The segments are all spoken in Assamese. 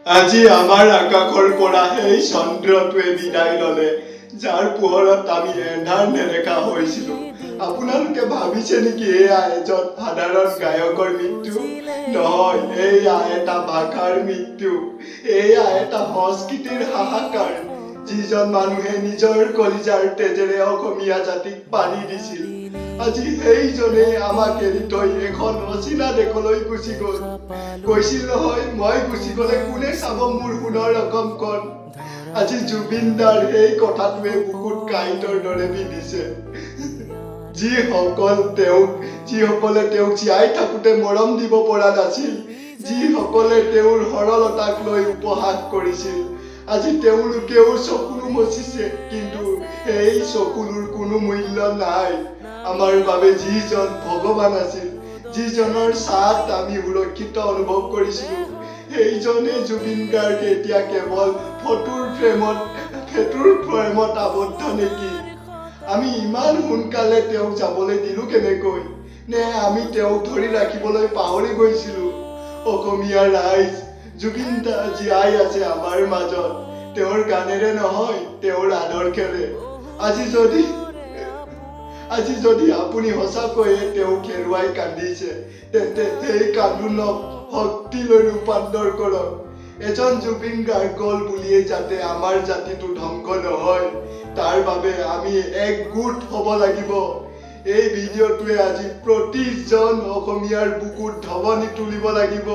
আজি আমাৰ আকাশৰ পৰা সেই চন্দ্ৰটোৱে বিদায় ললে, যাৰ পোহৰত আমি এন্ধাৰ নেদেখা হৈছিলো। আপোনালোকে ভাবিছে নেকি এয়া এজন সাধাৰণ গায়কৰ মৃত্যু? নহয়, এয়া এটা ভাষাৰ মৃত্যু। এয়া এটা সংস্কৃতিৰ হাহাকাৰ। যিজন মানুহে নিজৰ কলিজাৰ তেজেৰে অসমীয়া জাতিক পানী দিছিল, আজি সেইজনে আমাক এৰি থৈ এখন অচিনা দেশলৈ গুচি গল। কৈছিল নহয়, মই গুচি গলে কোনে চাব মোৰ সোণৰ অসমখন। আজি জুবিন দাৰ সেই কথাটোৱে বুকুত কাঁইটৰ দৰে বিন্ধিছে। যিসকলে তেওঁক জীয়াই থাকোতে মৰম দিব পৰা নাছিল, যিসকলে তেওঁৰ সৰলতাক লৈ উপহাস কৰিছিল, আজি তেওঁলোকেও চকুলো মচিছে। কিন্তু এই চকুলোৰ কোনো মূল্য নাই। আমাৰ বাবে যিজন ভগৱান আছিল, যিজনৰ ছাঁত আমি সুৰক্ষিত অনুভৱ কৰিছিলো, সেইজনে জুবিন গাৰ্গ এতিয়া কেৱল ফটোৰ ফ্ৰেমত আবদ্ধ নেকি? আমি ইমান সোনকালে তেওঁক যাবলৈ দিলো কেনেকৈ? নে আমি তেওঁক ধৰি ৰাখিবলৈ পাহৰি গৈছিলো? অসমীয়া ৰাইজ, জুবিন দা জীয়াই আছে আমাৰ মাজত, তেওঁৰ গানেৰে নহয়, তেওঁৰ আদৰ্শেৰে। আজি যদি আপুনি সঁচাকৈয়ে তেওঁক হেৰুৱাই কান্দিছে, তেন্তে সেই কান্দোনক শক্তিলৈ ৰূপান্তৰ কৰক। এজন জুবিন গাৰ্গ গল বুলিয়ে যাতে আমাৰ জাতিটো ধ্বংস নহয়, তাৰ বাবে আমি একগোট হ'ব লাগিব। এই ভিডিঅ'টোৱে আজি প্ৰতিজন অসমীয়াৰ বুকুত ধৱনি তুলিব লাগিব।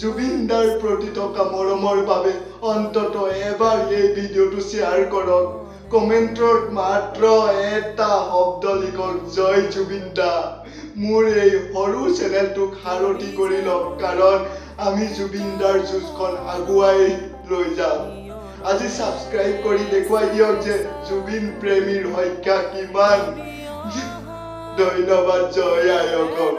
জুবিন দাৰ প্ৰতি থকা মৰমৰ বাবে অন্তত এবাৰ এই ভিডিঅ'টো শ্বেয়াৰ কৰক। কমেণ্টত মাত্ৰ এটা শব্দ লিখক, জয় জুবিন দা। মোৰ এই সৰু চেনেলটোক সাৰথি কৰি লওক, কাৰণ আমি জুবিন দাৰ যুঁজখন আগুৱাই লৈ যাম। আজি ছাবস্ক্ৰাইব কৰি দেখুৱাই দিয়ক যে জুবিন প্ৰেমীৰ সংখ্যা কিমান। ধন্যবাদ। জয় আই অসম।